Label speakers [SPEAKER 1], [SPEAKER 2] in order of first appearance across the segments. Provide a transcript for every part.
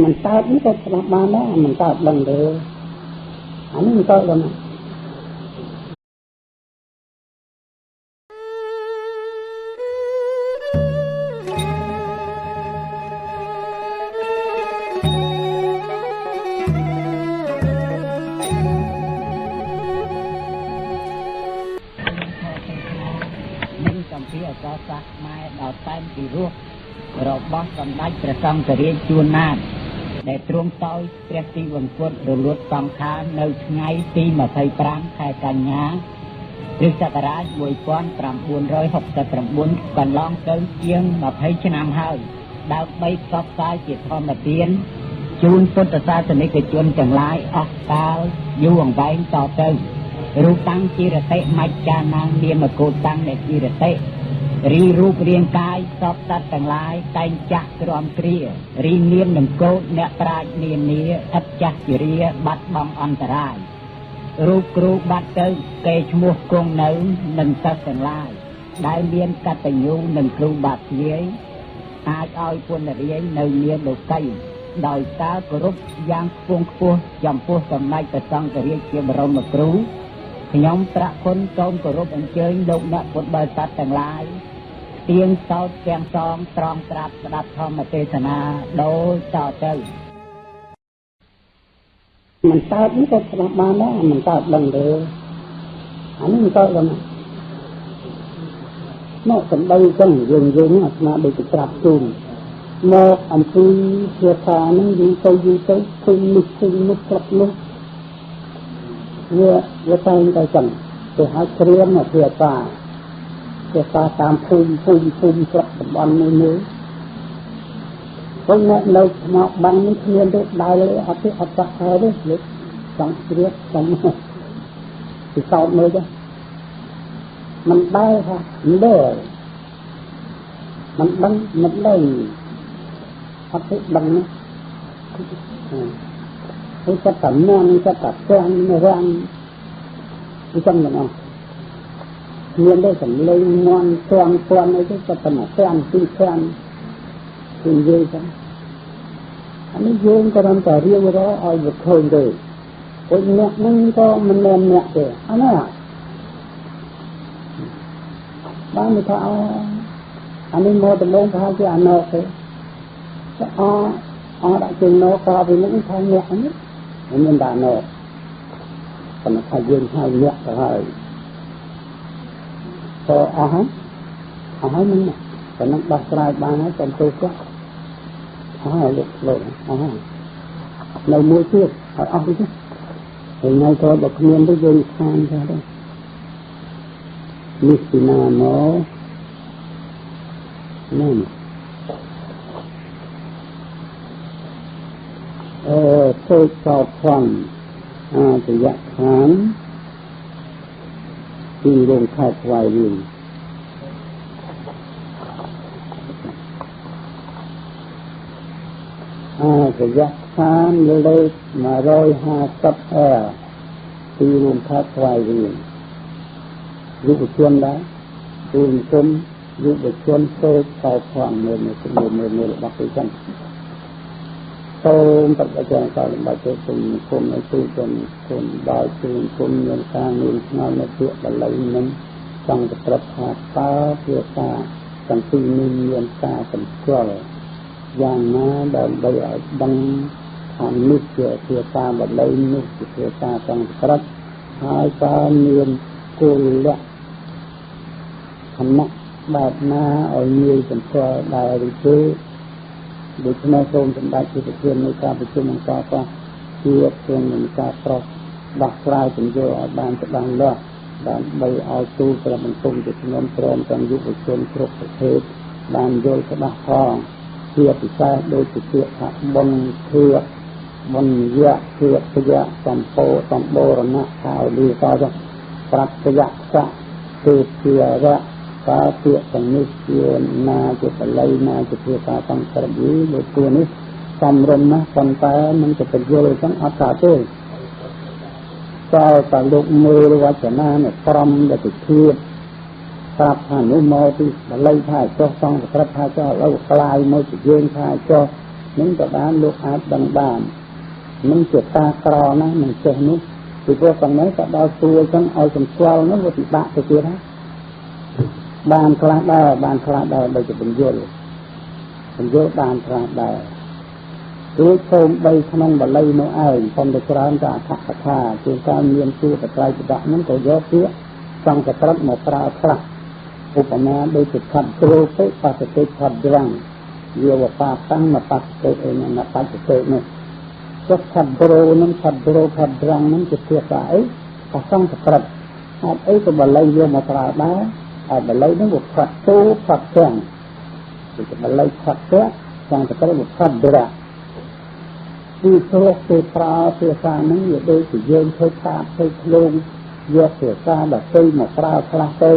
[SPEAKER 1] มันตายนี่ก็สลับมาแล้วมันตายดังเดิมอันนี้มันตายแล้วนะពីអសរសាស្ត្រខ្មែរដល់តែមពីរស់របស់សម្ដេចព្រះសង្ឃរាជជួនណាតដែលទ្រង់សោយព្រះទីវង្គតរលត់សង្ខារនៅថ្ងៃទី25ខែកញ្ញាគ្រិស្តសករាជ1969កន្លងទៅជាង20ឆ្នាំហើយដើម្បីផ្សព្វផ្សាយជាធម្មទានជូនពុទ្ធសាសនិកជនទាំងឡាយអស់កាលយូរអង្វែងតទៅរូបតាំងជារតិមច្ចានាងនាមកោតាំងនៃជារតិរីរូបរាងកាយសពសត្វទាំងឡាយតែងចាស់ទ្រាំគ្រារីនាមនឹងកោតអ្នកប្រាជ្ញនានាឥតចាស់ជារាបាត់បង់អន្តរាយរូបគ្រូបាត់ទៅគេឈ្មោះគង់នៅនឹងសិស្សទាំងឡាយដែលមានកតញ្ញូនឹងគ្រូបាត់យាយអាចឲ្យពុនរាយនៅមានលោកីដោយសារគោរពយ៉ាងខ្ពង់ខ្ពស់ចំពោះសម្ដេចព្រះសង្ឃរាជជាបរមគ្រូខ្ញុំប្រាក់គុណសូមគោរពអញ្ជើញលោកអ្នកពុទ្ធបរិស័ទទាំងឡាយទៀងសោតទាំងសងត្រង់ត្រាប់ស្ដាប់ធម្មទេសនាដោយតទៅมันตายนี่ก็สลับมาแล้วมันตายดังเดิมอันนี้มันตายแล้วนะนอกจากใบจังยืนๆมาได้ตรับจูนนอกอันที่เสียตานี่อยู่ไปคือนึกกลับนึกเวลาใจจังไปหาเครียมมาเสียตาตามภูมิกลับบอลมือเพราะงั้นเราหมอกบังนี่เครียมได้เลยเอาที่อัดตักเอาด้วยหรือสองเครียมสองติดต่อมือจ้ะมันได้ค่ะมันได้เอาที่บังนี่ให้จะตัดนอนจะตัดแกงในร่างที่จังอย่างนั้นเรียนได้สำเร็จงอนแกงตัวในที่จะตัดแกงตีแกงตีเยอะจังอันนี้เยอะก็ทำแต่เรียกว่าเอาหยุดเคยเลยคนเนี้ยนั่งก็มันแน่นเนี้ยเจ้อันนั้นบ้านมีเขาเอาอันนี้โมตะลงเขาจะอันนอกเลยจะđã chừng nó qua vì những thay nhẹ nhất nên đã nọ còn nó thay dương thay nhẹ rồi cho hỏi mình nè còn nó bắt ra ba nó trong tôi quá hỏi được rồi lâu mua chưa hỏi chứ thì ngay thôi bậc miên tới dương than ra đây Mistina nó nên tôi cho phần thì dạ khán thì đồng khai hoài riêng thì dạ khán lên mà rồi cấp thì đồng khai hoài riêng dụ chuôn đó chuôn chung dụ chuôn tôi cho phần người bác sĩ chân tôi tập ở trong sau bài chơi cùng cùng nói chuyện cùng bài chuyện cùng nhân sang người nào nói chuyện và lấy mình trong cái tập hợp ta vừa ta trong khi nhân ta cần cơ dạng mà đàn bây ở đăng tham nước vừa ta và lấy nước vừa ta trong tập hai ta niên cô lệ thành nặng bạc na ở nhiều cần cơ đại chứ để cho nó không thành đại sự kiện người ta bị chung người ta qua chia tiền người ta pro đặt ra từng giờ bàn cho bàn lo bàn bày ao tu cho mình tung để cho nó tròn trong giúp cho nó trục thế bàn rồi cái bát hòn chia thì sai đôi thì chia hạt bông thừa bông dạ thừa cái dạ tầm bô rồi nè thảo đi coi cho đặt cái dạ sa từ chia ra ta tiệt tầng nước kia naจะไปไล่นาจะเพื่อตาต้องกระบี่โดยตัวนี้สำรวมนะคนตายมันจะเป็นเยอะเลยทั้งอากาศด้วยเจ้าตาลุกมือหรือว่าจะหน้าเนี่ยพร้อมจะติดเทียบตาผ่านนุโมที่ไล่ถ่ายเจ้าต้องกระพายเจ้าแล้วกลายมือจะเย็นถ่ายเจ้า នឹងក៏បានលោកអាចដឹងបាននឹងជាការក្រណានឹងចេះនោះពីព្រោះខាងនេះក៏ដល់ទួអញ្ចឹងឲ្យសម្គាល់នោះវាពិបាកទៅទៀតណាបានខ្លះដែរដូចជាបញ្យល់បានខ្លះដែររួចសូមបីក្នុងបល័យនោះឯងខ្ញុំទៅច្រើនក៏អត្ថកថាជាការមានជួបបត្រៃបដៈហ្នឹងក៏យកពាក្យសង្កត្រឹកមកប្រើខ្លះឧបមាដូចជាខត្តគ្រូពេកបច្ចតិខត្តរាំងវាវបាតាំងមកបច្ចតិឯណាបច្ចតិនោះចុះខត្តគ្រូនឹងខត្តគ្រូខត្តរាំងនឹងជាភាសាអីក៏សង្កត្រឹកអត់អីក៏បល័យយកមកប្រើដែរហើយបល័យហ្នឹងវាខត្តទូខត្តទាំងគឺបល័យខត្តទាំងសង្កត្រឹកវាខត្តរាំងពីព្រោះគេប្រើភាសាហ្នឹងវាដូចជាយើងធ្វើការធ្វើខ្លួនយកភាសាដល់ទៅមកប្រើខ្លះទៅ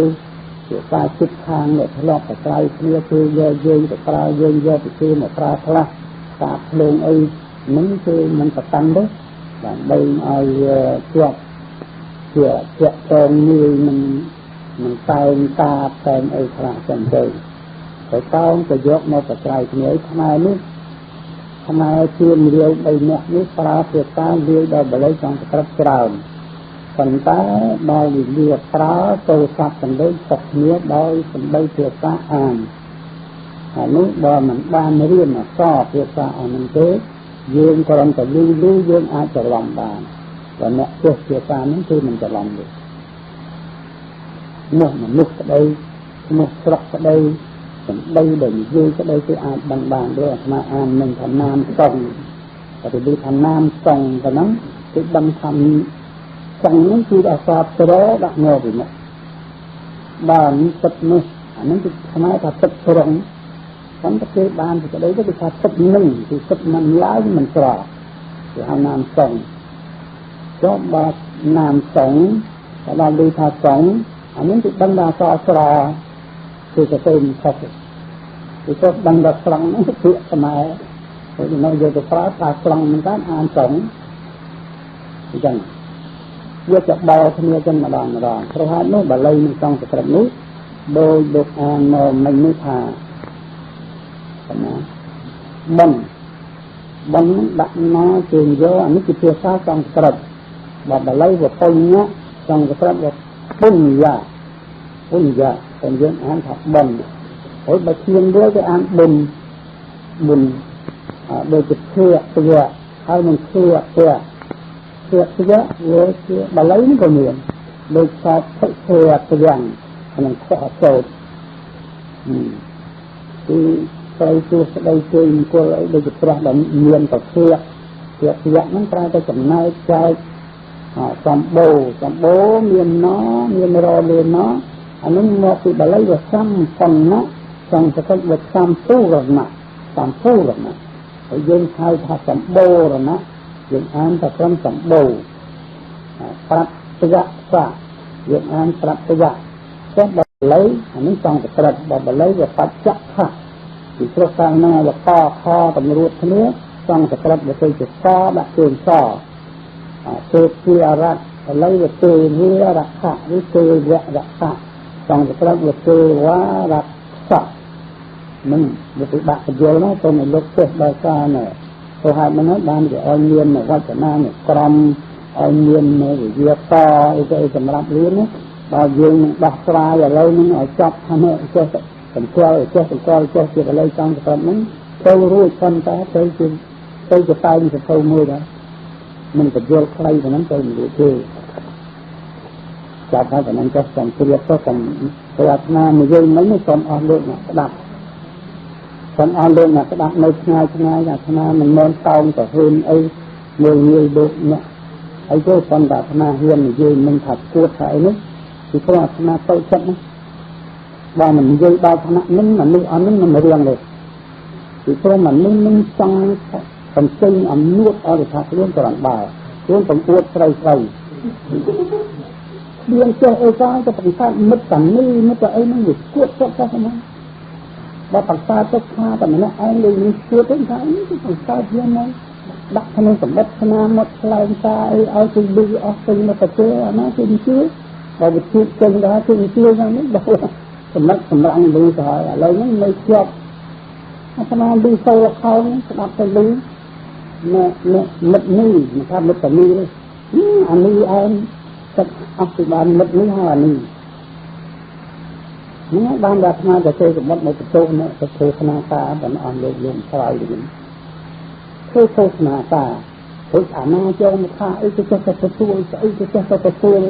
[SPEAKER 1] ភាសាជិតខាងអ្នកធ្លាប់ប្រស្រ័យគ្នាគឺយកយើងទៅប្រើយើងយកទៅគេមកប្រើខ្លះការខ្លួនអីហ្នឹងគឺមិនប្រកាន់ទេដើម្បីឲ្យជាប់ជាតងមួយមិនតែងការតែងអីខ្លះចឹងទៅតែតោងទៅយកមកប្រស្រ័យគ្នាខ្មែរនេះខ្មែរជារាវ3នាក់នេះប្រើភាសារាវដល់បល័យចង់ប្រព្រឹត្តច្រើនប៉ុន្តែដល់វិលាប្រើទៅសັບសម្ដីសក់គ្នាដោយសម្ដីភាសាអានហើយនោះបើមិនបានរៀនអក្សរភាសាអានទេយើងគ្រាន់តែលឺយើងអាចច្រឡំបានតែអ្នកចេះភាសានេះគឺមិនច្រឡំទេនោះមនុស្សក្តីនោះស្រុកក្តីសម្ដីដែលនិយាយក្តីគឺអាចដឹងបានด้วยអាត្មាអាននឹងថានាមសង្ឃតែពីថានាមសង្ឃប៉ុណ្ណឹងគឺដឹងថាសង្ឃនេះគឺអក្សរត្រដាក់ងពីមុខបានទឹកនេះអានេះគឺខ្មែរថាទឹកត្រង់ប៉ុន្តែគេបានពីក្តីទៅគឺថាទឹកនឹងគឺទឹកមិនឡើយមិនស្រកគឺហៅនាមសង្ឃចុះបើនាមសង្ឃតែដល់ឮថាសង្ឃអានេះគឺដឹងថាអក្សរស្រគឺទៅទៅខុសគឺទៅដឹងដល់ស្រង់នេះពាក្យខ្មែរព្រោះនៅយកទៅប្រើថាស្រង់មិនតាមអានស្រង់អញ្ចឹងវាจะបោគ្នាចឹងម្ដងព្រោះហេតុនោះបាលីនឹងក្នុងសក្តិនេះដោយលោកអានមកមិញនេះថាណាបងដាក់ណាជើងយកអានេះជាភាសាសំស្ក្រឹតបើបាលីវាពុញញ៉ាសំស្ក្រឹតវាពុញយ៉ាតែយើងអានថាបងហើយបើឈៀងវាគេអានបុនដូចជាធឿហើយនឹងធឿវាជាបាលីនេះក៏មានដូចថាធឿទាំងក្នុងខអសោតគឺស្រីជួស្ដីជួយមង្គលអីដូចជាព្រះដែលមានប្រភេទហ្នឹងប្រើតែចំណែកចែកសម្បូរមានមានរលឿនអានោះមកពីបាលីវាសំប៉ុណ្ណាសង្កតវាសំទូរណៈហើយយើងហៅថាសម្បូរណៈយើងអានតែត្រឹមសម្បូរប្រាប់ប្រយ័ត្នសាយើងអានប្រាប់ប្រយ័ត្នតែបាលីអានេះសង្កតបាលីវាបច្ចៈខៈពីព្រោះខាងណាវាកខតម្រួតគ្នាសង្កតវាទៅជាកដាក់ជើងសទេពីអរៈបាលីវាទេវិរខៈឬទេវរខៈសង្កតវាទេវរខៈនឹងវាពិបាកបញ្យល់ណាទៅនៅលោកចេះដោយសារណែព្រោះហេតុហ្នឹងបានវាឲ្យមានវចនានុក្រមឲ្យមានវិយាតអីទៅសម្រាប់រៀនណាបើយើងនឹងដោះស្រាយឥឡូវហ្នឹងឲ្យចប់ថាចេះសម្គាល់ចេះជាកលៃចង់ប្រហ្នឹងទៅរួចប៉ុន្តែទៅជាតែងសភៅមួយដែរមិនបញ្យល់ខ្លីប៉ុណ្ណឹងទៅមិនរួចទេចាប់ហើយប៉ុណ្ណឹងចុះសំព្រាបទៅសំប្រាថ្នាមួយយើងហ្នឹងសូមអស់លោកអ្នកស្ដាប់នៅឆ្ងាយអាត្មាមិនមែនតោងទៅហ៊ានអីមួយដូចអ្នកហើយទៅប៉ុន្តែអាត្មាហ៊ាននិយាយមិនថាគួតថាអីនេះពីព្រោះអាត្មាទៅចិត្តណាបើមិននិយាយដល់ថ្នាក់នេះមនុស្សអត់នឹងមិនរៀងទេពីព្រោះមនុស្សនឹងចង់កំចេញអំនួតឲ្យថាខ្លួនក្រាន់បើខ្លួនបង្អួតស្រីមានចេះអីក៏ទៅបង្កើតមិត្តតានីមិត្តអីនឹងវាគួតចុះចុះហ្នឹងបើបង្កើតទៅថាតែម្នាក់ឯងលេងនេះគួតទៅថានេះគឺបង្កើតយ៉ាងណាដាក់ក្នុងសម្បត្តិស្នាមមកខ្លែងតាអីឲ្យទៅលឺអស់ទៅមកទៅអាណាគឺជឿបើវាជឿចឹងដែរគឺជឿយ៉ាងនេះដល់សម្រាប់សម្រាប់លឺទៅហើយឥឡូវហ្នឹងនៅជាប់ អាត្មាឌីសូលខោស្ដាប់ទៅលឺមិត្តនេះមិនថាមិត្តនេះទេអានេះឯងចិត្តអភិបាលមិត្តនេះហើយអានេះហ្នឹងបានអាត្មាទៅធ្វើសម្បត្តិមកបន្ទោនេះទៅធ្វើស្នាការបានអស់លោកឆ្លើយវិញធ្វើស្នាការព្រោះអាណាចងថាអីទៅចេះទៅទទួលអីទៅចេះទៅទទួល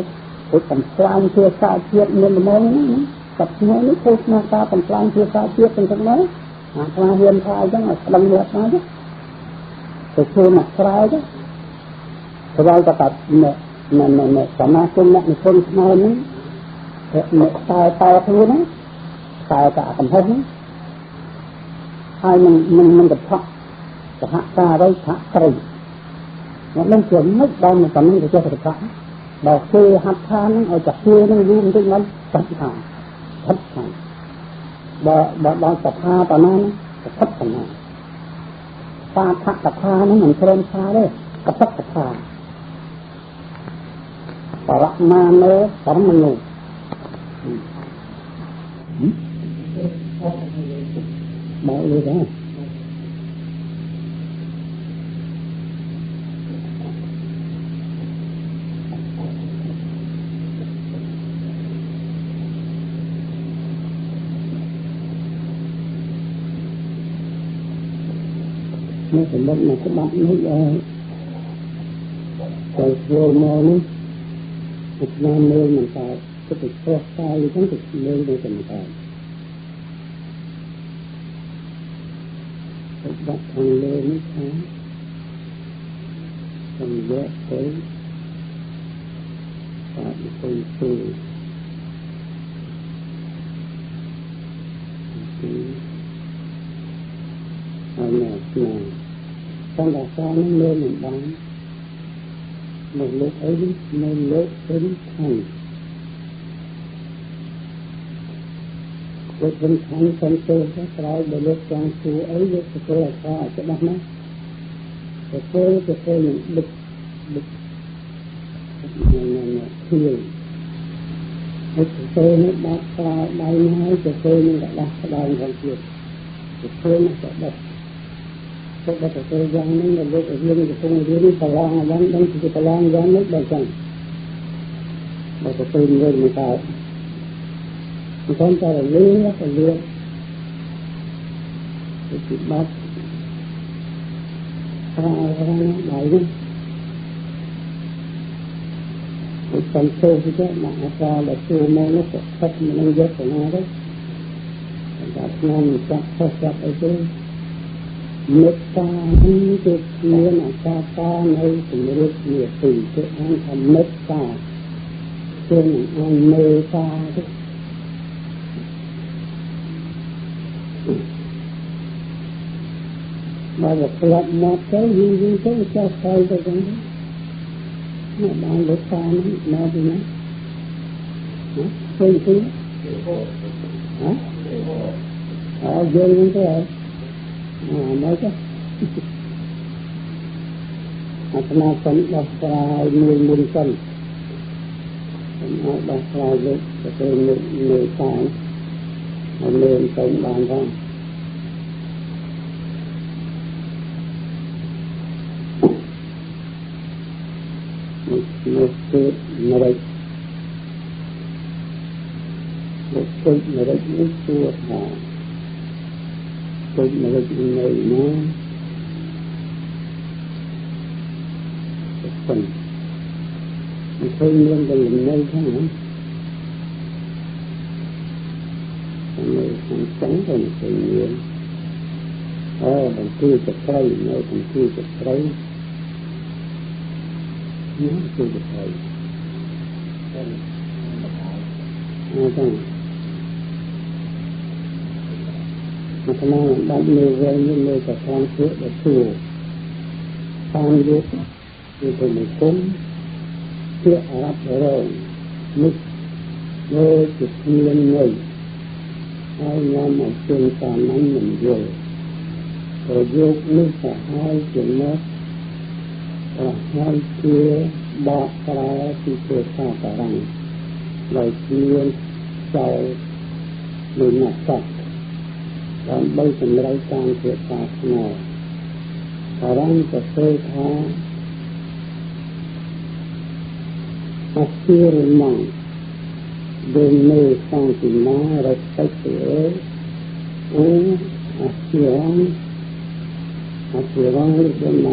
[SPEAKER 1] ព្រោះកំស្លាញ់ជាសាជាតិមានល្មមហ្នឹងតែថ្ងៃនេះធ្វើស្នាការកំស្លាញ់ជាសាជាតិទាំងហ្នឹងអាខ្លាហ៊ានថាអញ្ចឹងឲ្យស្ដឹងវាថាទៅធ្វើមកស្រែទៅស្គាល់តែសមាគមអ្នកនិពន្ធខ្មែរនេះអ្នកតែខ្លួនហ្នឹងតែកំហុសហ្នឹងហើយនឹងកថាសហការរីសហត្រីអ្នកនឹងជាមិនដល់មកតាមនេះទៅចេះទៅថាដល់គេហាត់ថាហ្នឹងឲ្យចាក់គេហ្នឹងយូរបន្តិចមកចាត់ថាដល់សភាតាណាកថាតាណាសាថកថាហ្នឹងមិនត្រឹមថាទេកថាបរមាណោបរមណោមកលើដែរនេះសម្បត្តិមកច្បាប់នេះទៅធ្វើមកនេះឆ្នាំមើលមិនតែទៅខុសតែអញ្ចឹងទៅមើលទៅតែបាត់ខាងលើនេះថាសំយកទៅបាទទៅហើយណាតាមដល់សារនឹងលើមិនបានមកលើកអីនៅលើកទៅខាងលោកវិញខាងសំទោសក្រោយដល់លោកចង់ជួអីយកទៅធ្វើឲ្យច្បាស់ណាស់ទៅធ្វើនឹងដឹកធៀងហើយទៅនេះបាត់ក្រោយដៃហើយទៅធ្វើនឹងដាស់ស្ដាយផងទៀតទៅធ្វើនឹងទៅដាស់ទៅទៅយ៉ាងនេះលោករៀនទៅក្នុងរៀននេះប្រឡងយ៉ាងដឹងពីប្រឡងយ៉ាងនេះដល់ចឹងបើទៅរៀនមកតើមិនតែលឿនទៅបាត់ខាងដៃនេះខ្ញុំទៅទៅមកអាសាដល់ជួមកនោះក៏ផឹកមិនយកទៅណាទេតែខ្ញុំចាប់ផឹកចាប់អីទៅមេត្តានេះគឺមានអាការតានៅសម្រិទ្ធនេះពីគឺអង្គថាមេត្តាគឺអង្គមេត្តាទៅមកផ្លាត់មកទៅយូរទៅចោលស្អីទៅចឹងមកបានលោកតានេះមកពីណាឃើញទេយើងនឹងទៅមកទៅអាត្មាសូមដោះស្រាយមួយមុនសិនដោះស្រាយលើទៅលើតាហើយលើទៅបានផងមកគឺមរិចមកគឺមរិចនេះទួថាគឺមរិចនៅណាទៅមិនឃើញមានតែនៅខាងណានៅខាងចុងទៅឃើញមានបង្គឺទឹកត្រីនៅបង្គឺទឹកត្រីនេះគឺទៅហើយចឹងមកដល់លើវិញលើទៅខាងទៀតទៅជួខាងទៀតគឺទៅមកគុំជាអារ៉ាប់រងនេះលើជាមាននៅហើយញ៉ាំមកជើងតាមហ្នឹងមិនយល់ប្រយោគនេះទៅហើយជាមកហើយជាបកក្រែពីភាសាបារាំងដោយជាចៅមួយណាត់ làm bay thành lấy càng thiệt phạt nào và đang có phê tha mà chưa mong bên nơi sang tình má rất cách thế assurang lúc mà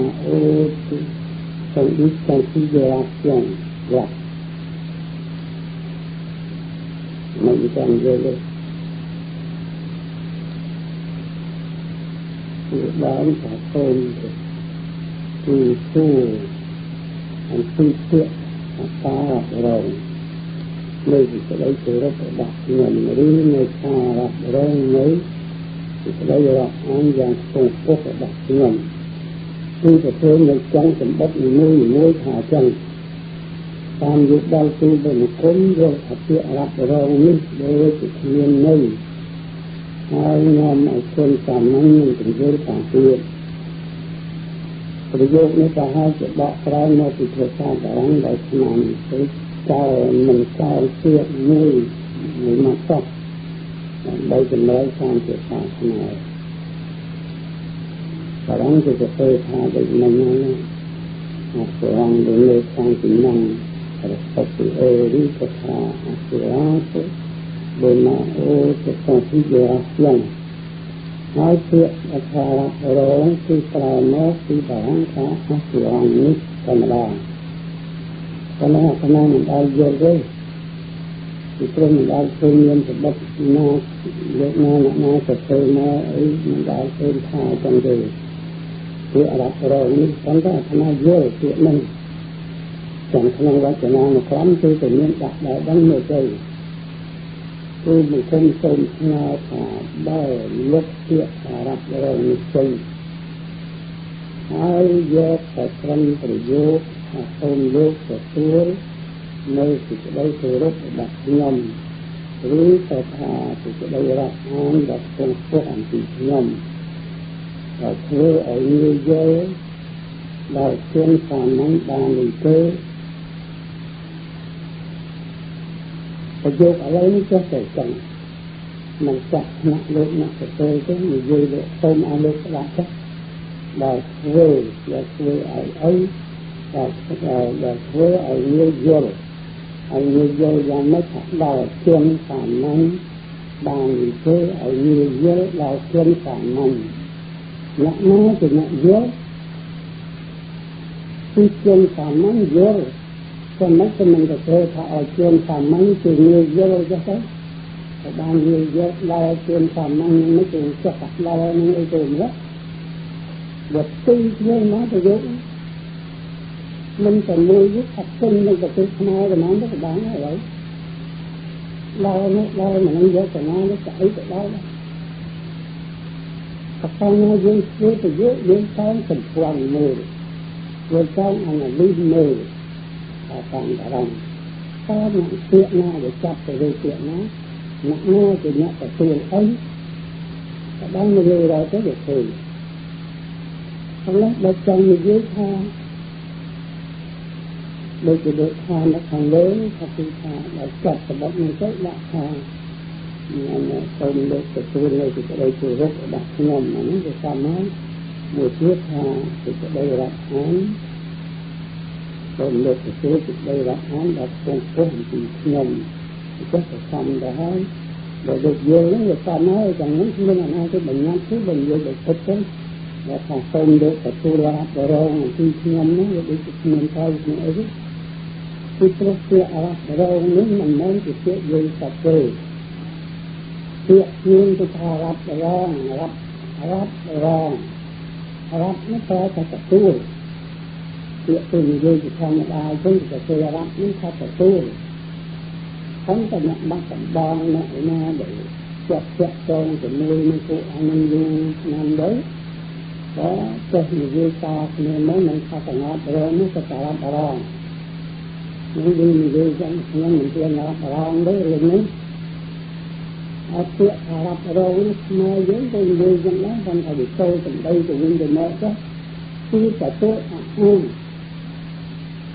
[SPEAKER 1] trong ít consideration là mình cần về đây bán cả tôm từ su ăn phi tiện ta rồi nơi thì cái đấy từ rất là đặc nhầm đi người ta đặt rồi mấy thì cái đấy là ăn dạng sùng phúc là đặc nhầm khi phải thêm người trong tầm bốc nuôi thả chân tam dục đau tư bên cống rồi thật tiện đặt rồi mấy đối với thiên nơi hai năm ở trên cảm năng mình cũng vô cả tiền rồi vô nếu cả hai chuyện bọ ra một thì thời gian đã đang đợi làm cái cao mình cao tiện nuôi người mà sọc đây thì mới sang chuyện khác này và đang thì cái phê tha để mình của ông để lấy sang tính năng rồi tập tự đi cái tha của bên mà cái consideration nói chuyện là rồi khi phải nói khi bản khá của ông nít còn là cho nên hôm nay mình đang vô đây thì tôi mình đang thương nhiên thì bất na Việt Nam na sẽ chơi nó ấy mình đang thêm tha trong đời thì ở rồi nít còn đó hôm nay vô chuyện mình chẳng khả năng quá trở nào mà lắm tôi tự nhiên đặt lại đăng một cây tôi một không tôm nào thả bao lúc tiện thả đặt rồi một cây hai giờ phải phân phải vô tôm lúc phải tuối nơi thì cái đây tôi rất là đặt nhầm rồi phải thả thì cái đây là ăn đặt trong phố ăn thì nhầm và thuê ở như giới đào trên phản nắng bàn lì cơ và vô ở lấy nó cho phải chẳng mình chặt nặng luôn nặng phải chơi cái người dư để tôm ăn lúc các bạn chắc đào thuê ở ấy đào thuê ở như dơ ra mới thật đào trên phản nắng bàn lì cơ ở như dơ đào trên phản nắng nặng nó thì nặng dơ khi trên phản nắng dơ còn mấy cái mình được thuê thả ở trên phàm măng thì nhiều dơ cho thấy và đang nhiều dơ lao trên phàm măng mấy chuyện cho thật lao những cái trường đó được tư với nó thì dễ mình phải nuôi với thật sinh mình phải tư mai rồi nó rất là đáng ở đấy lao mà nó dơ của nó chảy từ đó thật ra nó dương dưới từ dưới dương sáng tình hoàng mười dương sáng anh là lý mười và càng cả đồng có nặng chuyện nào để chặt về chuyện nó nặng nó thì nhận phải tiền ấy và đang người lưu rồi có được thì không lẽ đợt trong người dưới tha đôi chỉ được tha nó càng lớn thật sự tha đã chặt và bỗng mình chết lại tha nhưng mà không được cái tuôn này thì cái đây tôi rất là đặt nhầm mà nó được sao nói một chiếc tha thì cái đây là án rồi được cái số thì đây là án đã không có gì nhầm thì có thể xong đã rồi được vô nó người ta nói rằng nó là ai cái bệnh nhân thứ bệnh vô được thích đấy và thằng không được cái tu la rồi khi nhầm nó được cái mình thôi nữa chứ khi tôi kia rồi nếu mình muốn thì sẽ dây cà phê chuyện nhiên tôi thà rắp nó có cả tu chuyện từ dây thì theo một ai cũng phải chơi rắp nó có cả tu không phải nhận bắt tầm bong nè để chặt con để nuôi mấy cụ ăn nuôi năm đấy đó cho nhiều dây to nên mới mình sao phải ngọt rồi nó sẽ trả lại rồi những gì mình đi dẫn nhưng mình chưa ngọt rồi đấy lên đấy ở chuyện trả lại rồi nó mai dưới tôi nuôi dẫn đó còn phải bị tôi từ đây từ bên từ mẹ chứ khi cả tôi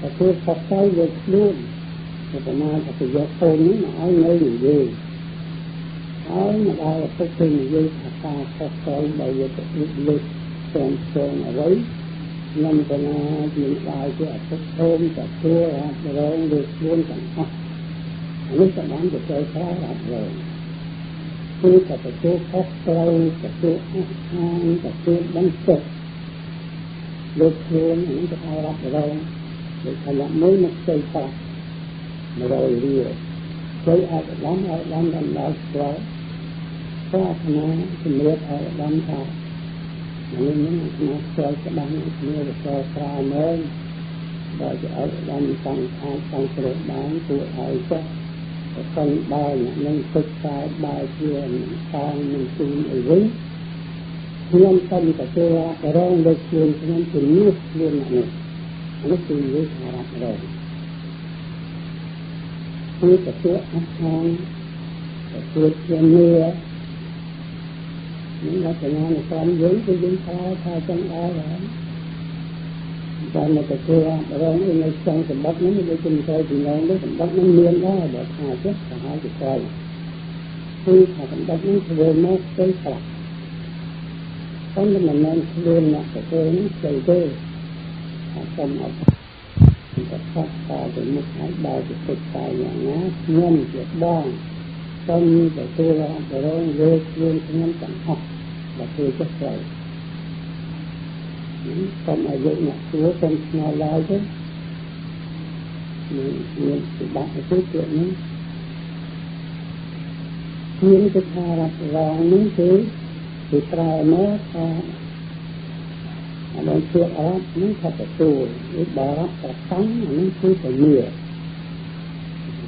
[SPEAKER 1] và tôi thật tay được luôn thì phải nói là tôi giọt khôn nó ai nơi gì gì ហើយមកដល់ទៅគឺនិយាយថាការខុសត្រូវដែលយកទៅលើកផ្សេងអ្វីខ្ញុំកណាជាបាយជាអពុទ្ធធម៌តែធ្វើអរងលើខ្លួនទាំងអស់នេះក៏បានទៅចូលក្រៅអរងគឺតែទទួលខុសត្រូវទទួលអស់ខាងទទួលបន្ទុកលើខ្លួននេះទៅឲ្យรับរងដូចថាអ្នកមួយមកស្អីប៉ះ100រៀលជួយឲ្យដំដល់ស្គាល់ប្រាថ្នាជំរាបឲ្យដំថានេះខ្ញុំស្គាល់ស្ដាំគ្នាទៅស្គាល់មើលដល់ជាឲ្យដំតាំងអាចតាំងព្រោះបានពួកឲ្យចុះទៅបើនឹងទឹកខ្សែបើជាខាងនឹងជូនអីវិញខ្ញុំតែទទួលរងលើខ្លួនខ្ញុំជំនួសខ្លួននេះនេះគឺនិយាយថារាប់រងគឺទទួលអស់ខាងទទួលជាងារនេះlà cái nhà này con dưới cái dính thay chân ai rồi và mà cái kia rồi nó trong cái đất nó đi chung chơi thì nó cái đất nó miên đó là được hai chết cả hai cái coi khi mà cái đất nó về nó cây sạch con mình nên luôn là cái cây nó cây cây trong ở cái phát tài thì một hai ba cái cây tài nhà nó nhân việc đong trong cái kia là cái đó về luôn cho nhân chẳng học và tôi chắc rồi con ở dưới nhà chúa con nào lai chứ mình thì bạn cái số chuyện nữa nhưng cái thà là ràng những thứ thì trai nó tha ở chuyện ở những thật là tù cái bà rắp là tắng mà những thứ phải mìa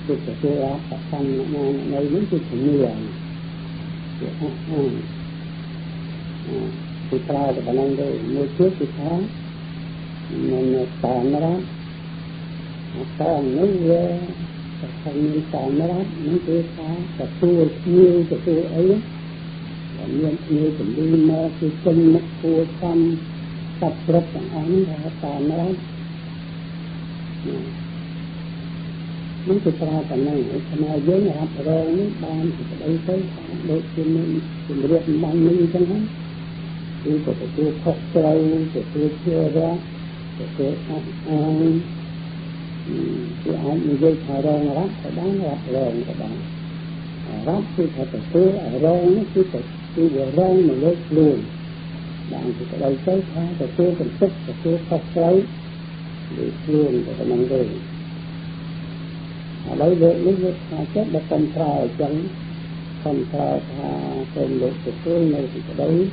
[SPEAKER 1] cái tôi rắp là tắng mà này những thứ phải mìa thì trai là bạn anh đây mua trước thì tháng mình tàn nó đó tàn nó về không nên tàn nó đó những cái tháng cả tua nhiều cả tua ấy và nhiều cũng đi mơ cái chân mất tua xăm tập rất là án là tàn nó đó những cái trai bạn này mà dưới nhà hạt rồi những ban thì đây tới đội chuyên môn thì được ban như thế đó tôi có thể tôi khóc sâu để tôi chưa ra để tôi ăn tôi ăn như vậy thà rồi rác phải đáng rác rồi các bạn rác tôi phải tôi ở rồi nó tôi vừa rồi mà lấy luôn bạn thì cái đây tới thà để tôi cần sức để tôi khóc sâu để luôn để các bạn rồi lấy được lúc thà chết để con trai chẳng con trai thà tên được của tôi này thì cái đấy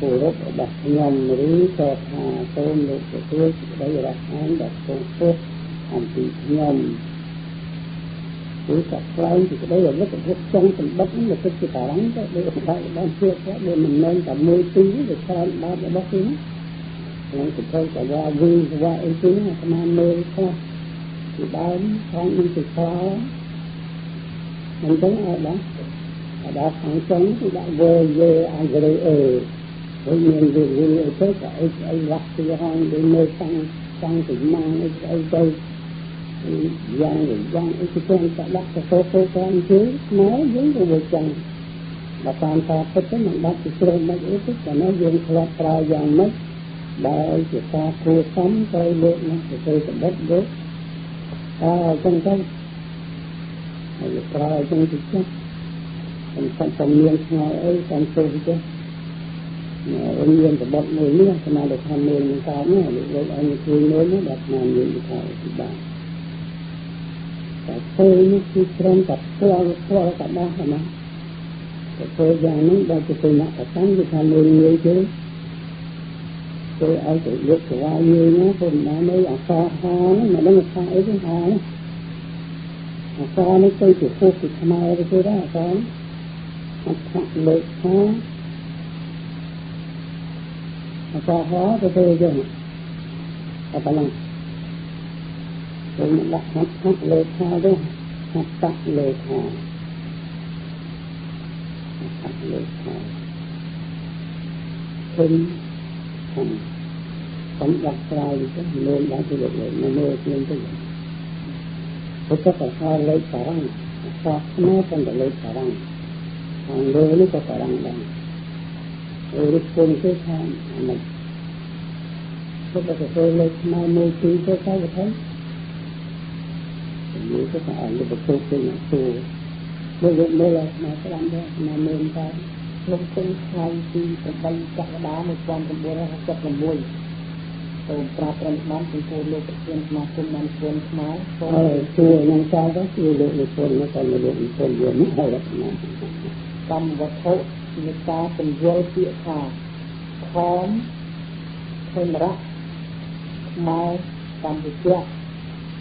[SPEAKER 1] phù hợp ở đặt nhầm lý cho thà tôn được của tôi đây là án đặt tôn phước hành thị nhầm cứ tập lấy thì cái đấy là rất là trong tình bất là cái tả lắng đó đây là phải đang chưa có để mình nên cả 10 tiếng để sao ba cái bác tiếng nên thì thôi cả ra vui ra ấy tiếng là cái nam mê thôi thì bán con đi từ xa mình chống ai đó ở đó thằng chống thì đã về ai về bởi vì người ở tới cả ấy lắc thì hông để nơi tăng thì mang ấy đây giang ấy cái con ta lắc cái số con chứ nói với người chồng và toàn ta phải tới mình bắt thì tôi mới ý thức là nó dùng lọt ra giang mất đại thì ta cua sắm tôi được nó thì tôi cũng đất đốt trong cái ra trong thì chắc còn trong miền ngoài ấy còn tôi chứ ông nhiên của bọn người nữa cho nên được tham mưu những cái nữa để anh cười nói nó đặt làm những cái thì bạn tại tôi nó khi trong tập qua cả ba hả mà tôi già nó đang từ từ nặng ở sáng thì tham mưu người chứ tôi ở tự biết của ai như nó còn đã mới ở xa nó mà nó xa ấy thứ hai ở xa nó tôi chỉ khu thì tham ai thì tôi đó ở xa nó thẳng lợi xa có hóa cho tôi chứ các bạn tôi mình đặt hát lê tha đó hát tắc lê tha thêm thành sống đặt ra thì cái nên đã tôi được rồi nó mơ lên tới rồi tôi có phải hai lê tha răng sao nó không được lê tha răng hàng đôi nó có phải rằng lúc quân cái thang này có phải tôi lên mai môi tí tôi thấy thấy như cái phải là một số cái tù mới là mà cái làm đó mà mình ta lúc quân khai thì phải bay chặt đá một quan trong buổi học tập làm môi tôi pra pra bán thì cô lúc tiên mà cùng ăn quân máu chùa nhân sao đó chùa lượng một quân nó còn là lượng quân vừa mới hay là tâm vật thổ người ta từng vô tiện thà khóm thêm ra mai tâm bị chết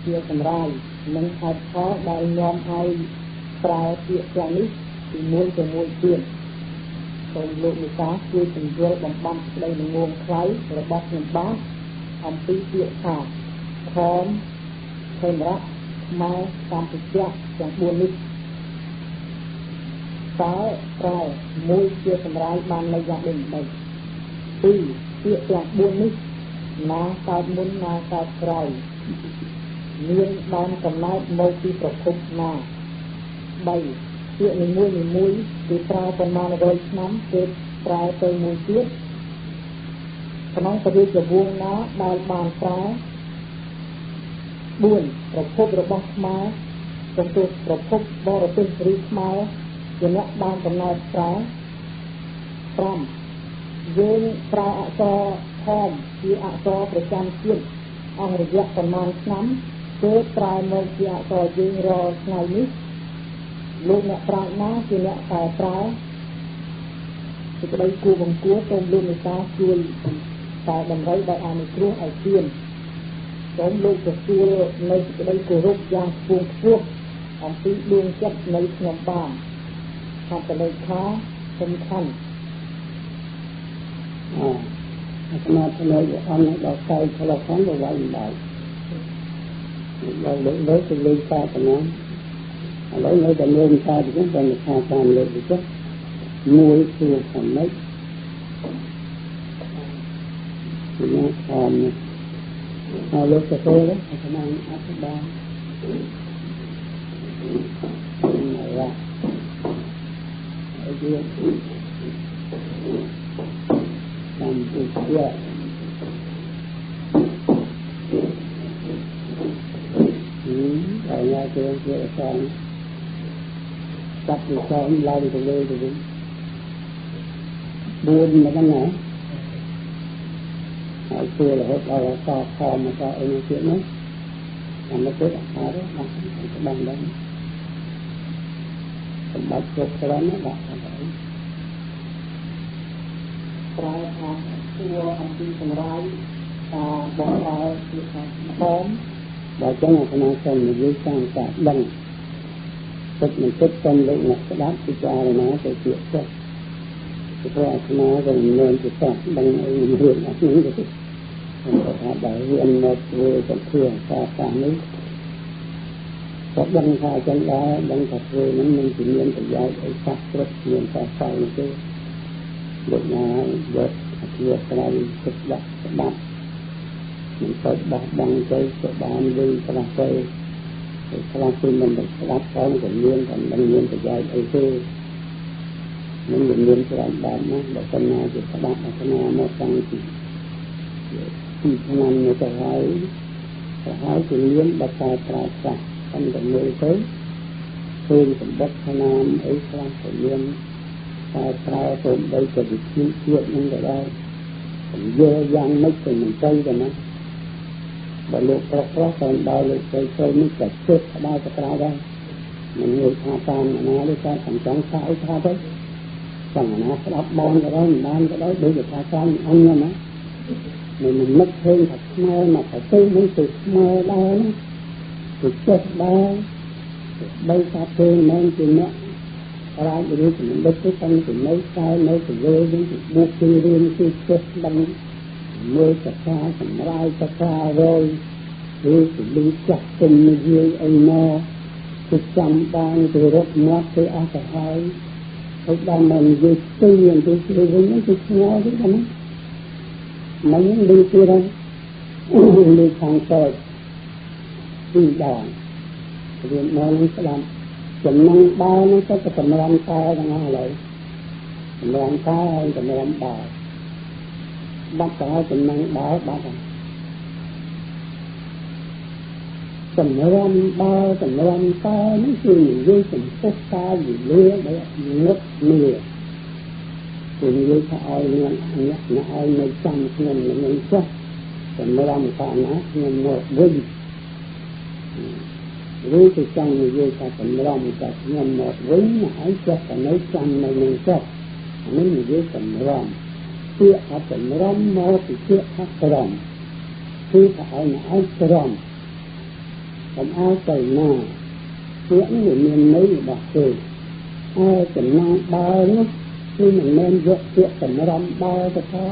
[SPEAKER 1] chia thành rai nâng hai khó đại nhóm hai pra tiện ra nít thì muối tiền còn lượng người ta chia từng vô bằng băm đây là nguồn kháy rồi bác nhân bác ông tí tiện thà khóm thêm ra mai tâm bị chết chẳng buồn nít sáu trai môi chia thành rai ban lấy gia đình đây tư tiện chẳng buồn nít ná sao muốn ná sao trai nguyên ban cầm lái môi tí trọc khúc ná bảy tiện mùi thì trai còn mà rồi nắm kết trai tới mùi tiết khả năng có đi cho buông nó đài bàn trai buồn trọc khúc rồi bóng má trong tôi trọc khúc bó rồi tên rít má cho nó ban cầm lái trai pram dương trai ạ cho thom thì ạ choประจำជាតិអស់រយៈប្រមាណឆ្នាំគឺប្រើមកជាអក្សរយើងរាល់ថ្ងៃនេះលោកអ្នកប្រាជ្ញណាជាអ្នកតែប្រើសេចក្តីគួរបង្គាប់សូមលោកមេត្តាជួយតែតម្រូវដោយអនុគ្រោះឲ្យទៀនសូមលោកទទួលនៅសេចក្តីគោរពយ៉ាងខ្ពង់ខ្ពស់អំពីដួងចិត្តនៃខ្ញុំបានថាតលេខាសំខាន់អាត្មាធ្លាប់អង្គដល់កៅឆ្លងផងទៅវិញដែរដល់លើទៅលេងសាសនាឥឡូវនៅតែមានសាសនាតែថាតាមលើទៅចុះមួយគឺខាងនេះគឺខាងហើយលោកទៅទៅអាត្មាអត់បានណាអីទៀតតាមទីជាហើយយកទៅជាសាងចាប់ទៅសងឡើងទៅលើទៅវិញ4មកណាហើយជួយរហូតដល់តខំមកអីទៀតនោះតាមទៅហើយដាក់បានដែរសម្បត្តិគ្រប់គ្រាន់ណាដាក់ហើយប្រើថាគួរអំពីសម្រាប់តាបងឲ្យជាថាខំបើចឹងអាត្មាសូមនិយាយតាមការដឹងទឹកមិនទឹកសូមលោកអ្នកស្ដាប់ពិចារណាទៅជាចិត្តព្រោះអាត្មាក៏មានជាតដឹងអីរឿងអត់នេះទេខ្ញុំថាដល់រៀនមកធ្វើទៅធ្វើការនេះក៏ដឹងថាចឹងដែរដឹងថាធ្វើនឹងមិនមានប្រយោជន៍អីសោះគ្រប់មានតែសោយទេលោកណាយកអធិស្ឋានទឹកដាក់ស្ដាប់មិនទៅបោះបង់ទៅក៏បានវិញខ្លះទៅខ្លះគឺមិនស្ដាប់ផងក៏មានតែមិនមានប្រយោជន៍អីទេមិនមានច្រើនបានណាបើសិនណាជាស្ដាប់អាត្មាមកតាំងពីឆ្នាំនេះទៅហើយគឺមានបតាប្រាសាទតាមតែមើលទៅឃើញសម្បត្តិឆ្នាំអីខ្លះក៏មានតែប្រើទៅបីទៅវិធីជាតិនឹងក៏ដែរผมเยอะយ៉ាងមិនទៅមិនទៅទេណាបើលោកប្រុសតែដល់លោកទៅនេះតែជិតក្តៅទៅក្រៅដែរមិនងាយថាតាមណាទេតែចង់ថាអីថាទៅសំណាស្ដាប់បងក៏ដែរមិនបានក៏ដែរដូចថាតាមអញណាមិននឹកឃើញថាស្មើមកទៅនឹងទៅស្មើដែរណាទៅចិត្តដែរបីថាទេមិនជាអ្នករាជរាជមិនដឹកទៅតាំងពីនៅតែនៅទៅលើវិញទៅបុកពីរឿងគឺចិត្តដឹងមើលសកាសម្រាប់សការយឬទៅលឺចាស់គុំនិយាយអីមកគឺចាំបានទៅរត់មាត់ទៅអស់ទៅហើយហើយដល់មកនិយាយទៅវិញទៅវិញទៅឆ្ងល់ទៅណាមិនលឺទេដល់លឺខាងតូចពីដងរៀនមកស្ដាប់ ចំណងដើរនោះទៅសម្រាប់តែទាំងអស់ឡើយសម្រាប់តែហើយសម្រាប់ដើរបាត់ទៅហើយចំណងដើរបាត់ហើយសម្រាប់ដើរសម្រាប់តែនេះគឺនិយាយចំពោះកាយវិលាដែលងឹតនេះគឺនិយាយថាឲ្យអ្នកឲ្យនៅចាំខ្ញុំនឹងចុះសម្រាប់កាលណាខ្ញុំមកវិញឬទៅចង់និយាយថាសម្រាប់តែខ្ញុំមកវិញឲ្យចេះតែនៅចាំនៅនឹងចុះអានេះនិយាយសម្រាប់ពាក្យថាសម្រាប់មកពីពាក្យថាក្រំគឺថាឲ្យឲ្យក្រំកុំឲ្យទៅណាពាក្យនេះមានន័យរបស់គេហើយចំណងដើរនោះគឺមិនមែនយកពាក្យសម្រាប់ដើរទៅថា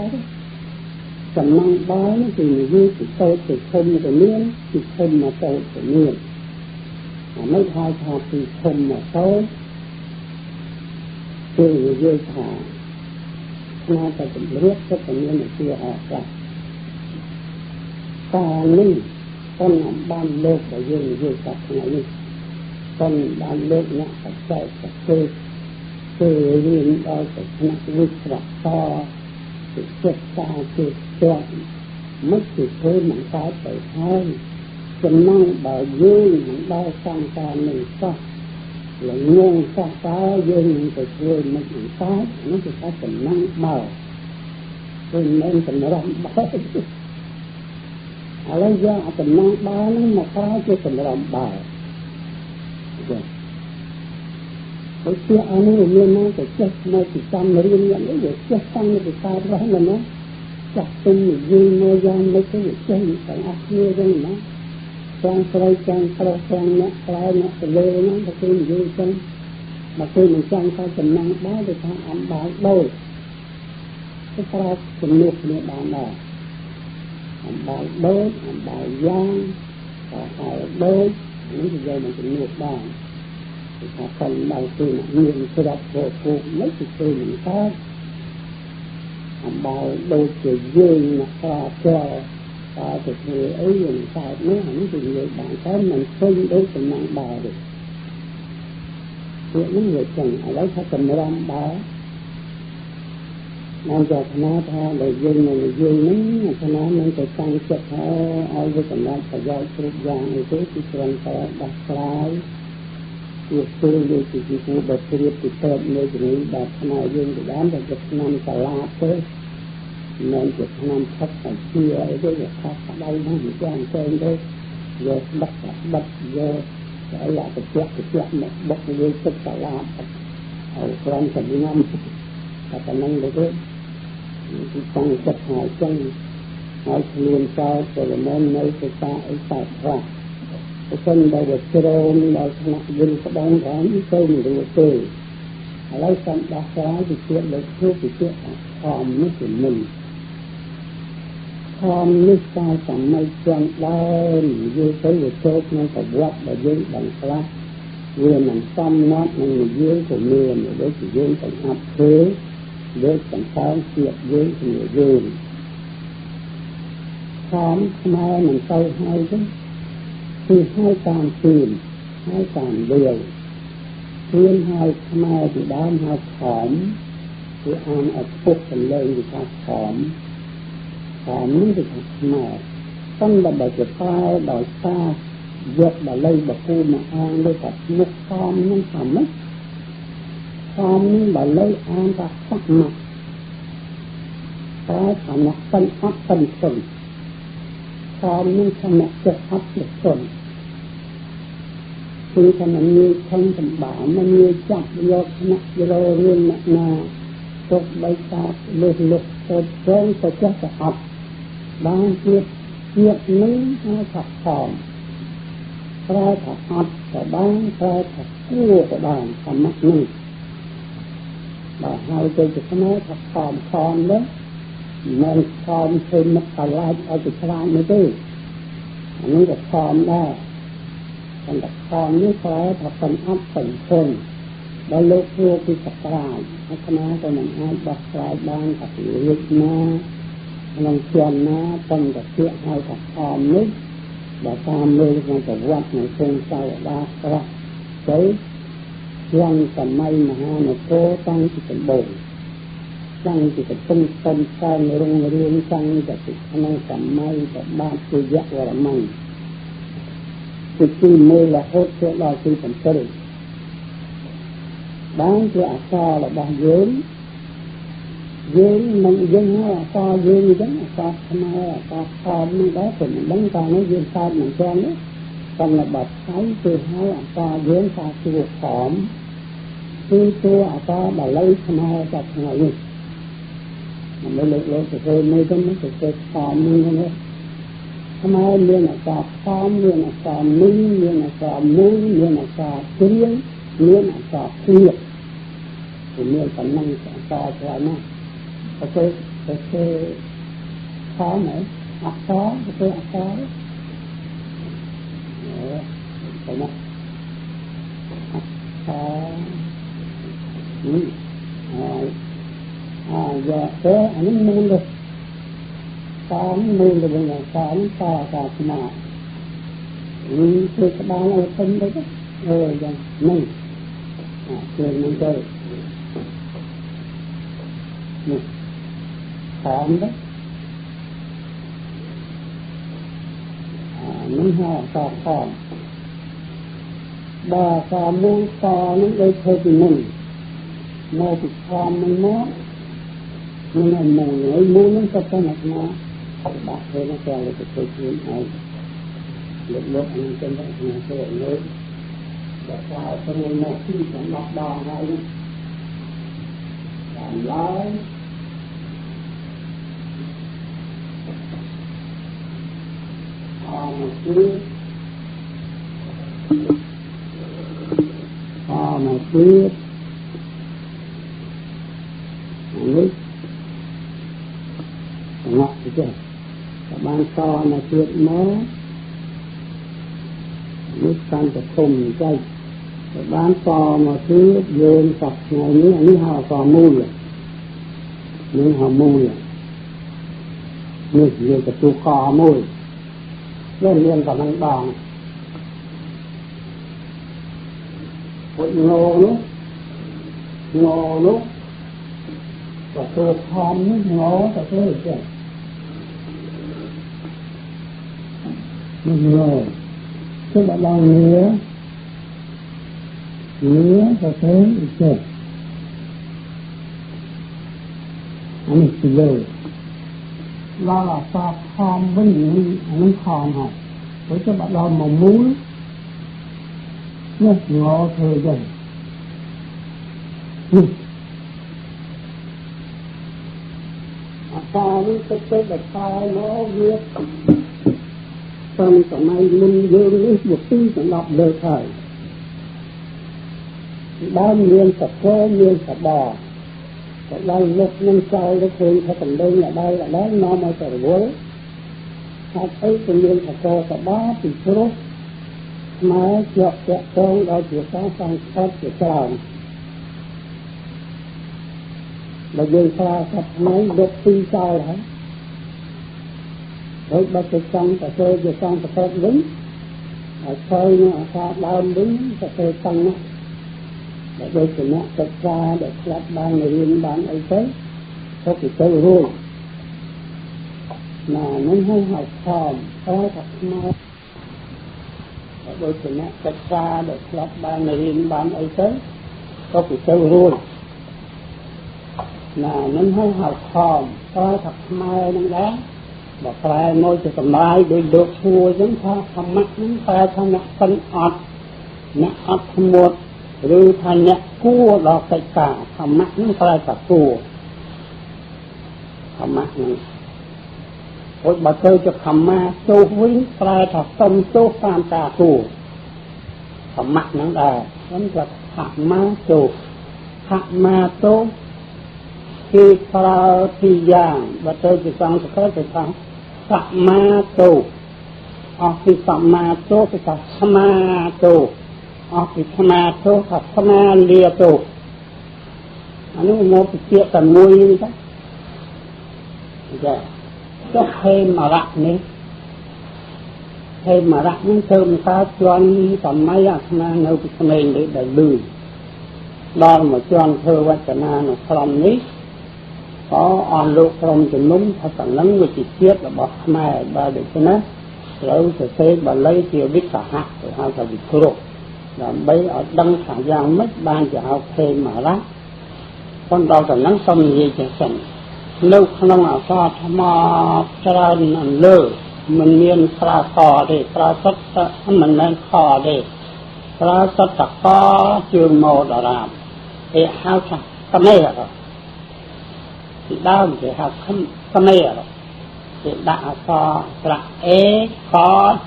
[SPEAKER 1] ចំណងដើរនេះគឺនិយាយពីតូចទៅធំទៅមានពីធំមកតូចទៅមានអានេះហៅថាពីធំមកតូចគឺនិយាយថាស្នាតែជំរាបទៅមានជាអរកាសការនេះប៉ុន្តែបានលោកដែលយើងនិយាយថាថ្ងៃនេះប៉ុន្តែបានលោកអ្នកបច្ចេកទេសគឺរៀនដល់ទៅថ្នាក់វិស្វករទៅសិក្សាទៅស្ទាត់មិនគឺធ្វើមិនកើតទៅហើយចំណងបើយើងមិនដល់សង្ការនឹងសោះល្ងងសោះតើយើងនឹងទៅធ្វើមិនកើតនោះគឺថាចំណងបើគឺមិនសម្រាប់បើឥឡូវយកអាចំណងបើហ្នឹងមកប្រើជាសម្រាប់បើដូចជាអានេះមានមកទៅចេះនៅពីសំរៀនយ៉ាងនេះវាចេះតាំងពីកើតរស់ណាចាស់ពេញនិយាយមកយ៉ាងនេះទៅចេះទាំងអស់គ្នាចឹងណាទាំងស្រីទាំងប្រុសទាំងអ្នកក្រៅអ្នកទៅលើហ្នឹងទៅគឺនិយាយចឹងមកគឺមិនចង់ថាចំណងបើទៅថាអំបើដូចទៅប្រើជំនួសគ្នាបានដែរអំបើដូចអំបើយ៉ាងក៏ហើយដូចនេះគឺយកមកជំនួសបានថាคนเราคือមានស្រាប់ពោពុកមិនគឺមិនកើតអំបើដូចជាយើងអ្នកក្រចោលតើទៅធ្វើអីយើងកើតនេះអានេះគឺនិយាយបានតែមិនឃើញដូចចំណងបើទេពួកនេះវាចឹងឥឡូវថាសម្រាប់បើបានចាត់ណាថាដែលយើងនឹងនិយាយនេះអាណានឹងទៅតាំងចិត្តថាឲ្យវាសម្រាប់ប្រយោជន៍គ្រប់យ៉ាងអីទៅគឺគ្រាន់តែដោះស្រាយវាគឺលើកពីគូបត្រៀបពីតើនៅជំនាញដែលផ្នែកយើងទៅបានតែឆ្នាំសាលាទៅមិនជាឆ្នាំផុតតែជាអីទៅវាខុសដៃហ្នឹងវាចាំផ្សេងទៅយកបាត់យកឲ្យអាទៅជាក់មកបុកលើទឹកសាលាឲ្យក្រំសម្ញំតែប៉ុណ្្នឹងទៅគឺតាំងចិត្តហើយចឹងហើយគ្មានចោលទៅមិននៅទៅតាអីតែខ្លះប្រសិនបើវាជ្រោមដល់ថ្នាក់យល់ស្ដងផងទៅមិនរួចទេឥឡូវសំដោះស្រាយពីជាលើគូពីជាធម្មនេះគឺមិនធម្មនេះតែសម័យជាន់ដើមយល់ទៅវាចូលក្នុងប្រវត្តិដែលយើងបានខ្លះវាមិនសមណាត់នឹងយើងក៏មានដូចជាយើងទៅអត់ធ្វើលើកសង្ខេបជាតិយើងជាយើងធម្មខ្មែរមិនទៅហើយទេគឺให้តាមទៀនให้តាមលាយទៀនឲ្យខ្មែរពីដើមឲ្យខំគឺអានឲ្យពុកសម្លេងពីថាខំនេះគឺថាខ្មែរตั้งแต่បើជាតែដោយសារយកបាលីបកូមកអានដូចថាមុខខំនឹងថាម៉េចខំនេះបាលីអានថាសក់មកតែថាអ្នកសិនអត់សិនសិនខំនឹងថាអ្នកចិត្តអត់ចិត្តសិនគឺថាมันងាយខំសម្បាมันងាយចាប់យកអ្នកយល់រឿងអ្នកណាទុកបីតាលើសលុបទៅត្រង់ទៅចេះតែអត់បានជាតិនេះហើយថាខំប្រែថាអត់ក៏បានប្រែថាគួរក៏បានតាមនេះបើហើយទៅជាស្នេហ៍ថាខំនេះមិនខំធ្វើមកកលាច់ឲ្យទៅខ្លាចនេះទេអានេះក៏ខំដែរតែខំនេះប្រែថាប៉ុនអត់ប៉ុនធនដល់លោកគ្រូពីសក្រាចអាត្មាក៏មិនអាចបោះស្រាយបានថារៀបណាក្នុងជាន់ណាប៉ុន្តែពាក្យឲ្យថាខំនេះបើតាមមើលក្នុងប្រវត្តិនៃសង្សារបាស្រស់ទៅ yang samai maha nako tăng thì cần bổ tăng thì cần tung tân sang rung riêng tăng thì năng samai và ba tư giác và măng thì khi mê là hốt sẽ là khi cần chơi bán cho so là ba dưỡng mình dân so dương giống so samai so mình đó thì mình đánh ta nó dương sao mình cho nó còn là bậc thái từ hai so dưỡng so chùa phỏm khi tôi so bà lấy samai bậc ngày đi mình mới lấy từ thôi nơi đó nó từ phỏm như thế samai liên là so phỏm liên là so minh liên là so mũi liên là so tiếng liên là so thiệt thì liên còn năng so cho nó cái khó nữa khó cái khó phải không giờ thế anh muốn được khó muốn được bây giờ khó to mà tôi cái đó là phân đấy rồi mình rồi mình chơi khóm đó nó ho to khóm bà khóm muốn to nó đây thôi thì mình mua thì khóm mình nó nhưng mà mùi ấy muốn nó cho mặt nó bạc thế nó kêu là cái thôi chuyến này lúc anh trên đó nó sẽ lấy để sao cho nên một khi chẳng lọt đòn hay làm lái mà quyết nước ngọt chứ các bạn to mà quyết mớ nước xanhจะthùng chay các bạn to mà quyết dương sạch ngày ní họ to mùi ní họ mùi ní như cái tu cò mùi lên liên vào năng đòn ngô lúc và tôi thom nước ngô và tôi chứ ngô tức là bao nứa và tôi chứ anh ấy chỉ lời lo là sao thom với những anh thom hả với cái bạn lo mà muốn nước ngô thôi rồi sao cái là sao nó viết trong tầm này mình dương một tí cũng đọc lời thời bao nhiêu tập cơ nhiêu tập bò cái đây lúc năm sau nó thường theo tầm đơn là đây là đó nó mới trở với hai thấy tự nhiên tập cơ tập bá thì số mà chọt con đó chỉ có sang hết chỉ còn là dương pha sắp mấy đột phi sao hả với ba cái trong cà phê giờ trong cà phê đứng ở phơi nó pha đau đứng cà phê tăng nó để đôi cái nó cà ra để lắp ban người riêng bán ấy tới có cái chơi rồi mà nó hay học hòm có thật mau để đôi cái nó cà ra để lắp ban người riêng bán ấy tới có cái chơi rồi là nó hay học hòm có thật mau nó đáng và phải nói cho tầm ai để được thua giống ta không mắc những ta không nhặt phân ọt một rồi thay nhặt cua đó cái cả không mắc những ta cả cua không mắc những ôi bà tôi cho khẩm ma châu vĩnh ta thật tâm châu phan ta cua không mắc những đà vẫn là khẩm ma châu khi phao thì giang và tôi chỉ xong sẽ có thể xong sạm ma tô khi sạm ma tô thì cả sama tô khi sama tô cả sama lia tô anh một cái chuyện cần nuôi như thế cho thêm mà rạng nữa thêm mà rạng những thơm ta cho anh tầm mấy sama nấu cái mình để lười ដល់មកជន់ធ្វើវចនានៅក្រុមនេះក៏អស់លោកក្រុមជំនុំថាតំណឹងវិជ្ជាជាតិរបស់ខ្មែរបើដូច្នេះត្រូវសរសេរបាលីជាវិកហៈទៅហៅថាវិគ្រោះដើម្បីឲ្យដឹងថាយ៉ាងម៉េចបានជាហៅភេមរៈប៉ុន្តែតំណឹងសូមនិយាយចេះសិននៅក្នុងអក្សរថ្មច្រើនលើមិនមានក្រាកទេក្រាសុទ្ធមិនមែនខទេក្រាសុទ្ធកជើងម៉ូដរាមគេហៅថាខ្មែរពីដើមគេហៅខ្មែរគេដាក់អក្សរស្រៈអេក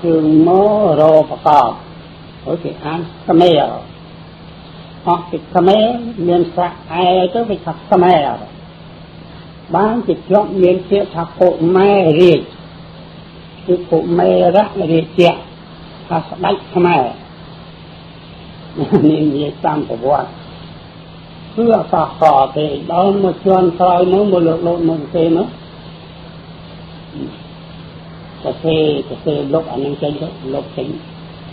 [SPEAKER 1] ជើងម៉ូរោប្រកបហើយគេអានខ្មែរអស់ពីខ្មែរមានស្រៈអេទៅវាថាខ្មែរបានជាជាប់មានពាក្យថាពុម៉ែរាជគឺពុម៉ែរៈរាជៈថាស្ដេចខ្មែរនេះនិយាយតាមប្រវត្តិគឺអក្សរខទេដល់មកជន់ក្រោយនោះមកលោកមកទេនោះតែគេលុបអានឹងចេញទៅលុបចេញ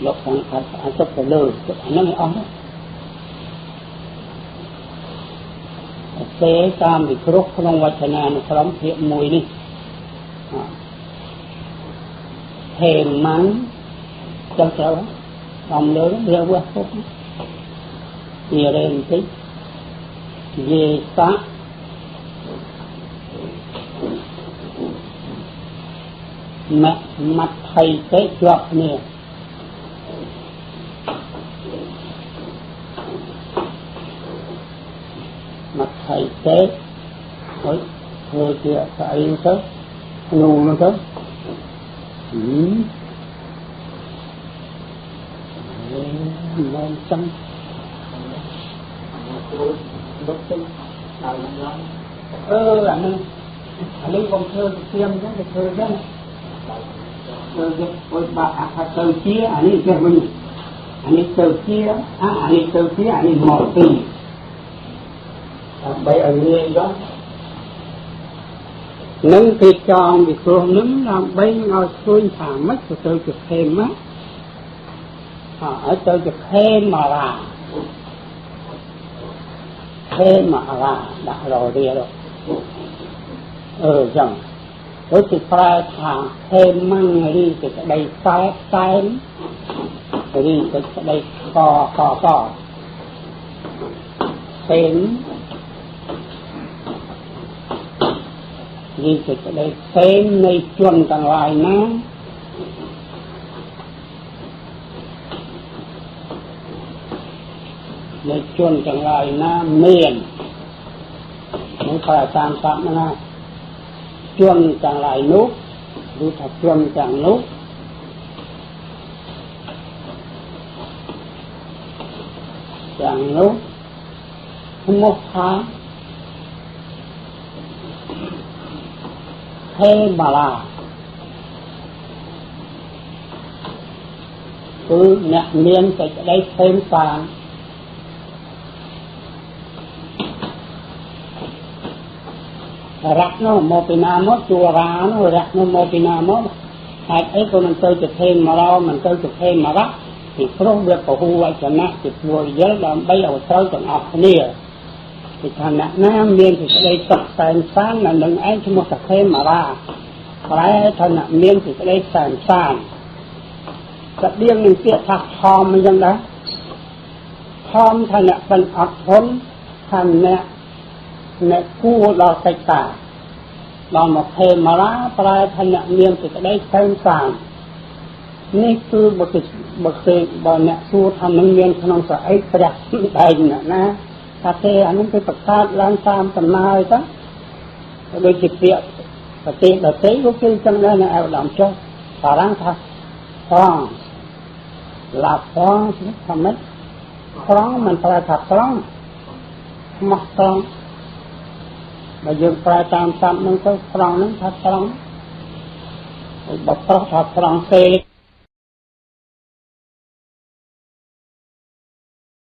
[SPEAKER 1] លុបខាងអាចទៅលើអានឹងអស់ទេតាមវិគ្រោះក្នុងវចនានុក្រមភាគ1នេះហេម៉ាំងចង់ត្រូវតាមលើលើវត្តពុកនិយាយបន្តិចយេសាម៉ាត់ថៃទេជាប់គ្នាមកថៃទេហើយធ្វើជាស្អីទៅក្នុងនោះទៅមិនចឹងដុតទៅដល់ឡើងអានេះកុំធ្វើទៀមចឹងទៅធ្វើចឹងអើបាក់អាទៅជាអានេះចេះវិញអានេះទៅជាអានេះទៅជាអានេះមកទីដើម្បីឲ្យងាយដល់នឹងគេចងវិគ្រោះនឹងដើម្បីឲ្យឃើញថាម៉េចទៅជាខេមឲ្យទៅជាខេមរាខេមរាដាក់ររៀលចឹងដូចជាប្រែថាខេម៉ាំងរីសេចក្តីសែនរីសេចក្តីកខេមនេះសេចក្តីផ្សេងនៃជនទាំងឡាយណានៃជនទាំងឡាយណាមាននឹងប្រតាមសត្វណាជនទាំងឡាយនោះឬថាជនទាំងនោះឈ្មោះថាហេមាឡាគឺអ្នកមានសេចក្តីផ្សេងសានរៈនោះមកពីណាមកជួរានោះរៈនោះមកពីណាមកហេតុអីក៏មិនទៅជាហេមរោមិនទៅជាហេមរៈពីព្រោះវាពហុវចនៈជាព្រួយយល់ដើម្បីឲ្យត្រូវទាំងអស់គ្នាពីឋានៈណាមានសេចក្តីសុខសែនសាននឹងឯងឈ្មោះថាហេមរាប្រែឋានៈមានសេចក្តីសែនសានស្តៀងនឹងពាក្យថាធម្មអញ្ចឹងដែរធម្មឋានៈបិណ្ឌអត់ធន់ឋានៈអ្នកគួរដល់កិច្ចការដល់មកហេមរាប្រែឋានៈមានសេចក្តីសែនសាននេះគឺបើអ្នកសួរថានឹងមានក្នុងស្អីព្រះតែងណាថាទេអានោះគេប្រកាសឡើងតាមដំណើរទៅដូចជាពាក្យប្រទេសដទៃក៏គេចឹងដែរនៅឯឧត្តមចុះបារាំងថាត្រង់ឡាត្រង់ថាម៉េចត្រង់មិនប្រែថាត្រង់មកត្រង់បើយើងប្រែតាមតាមនឹងទៅត្រង់នឹងថាត្រង់បើប្រុសថាត្រង់ទេ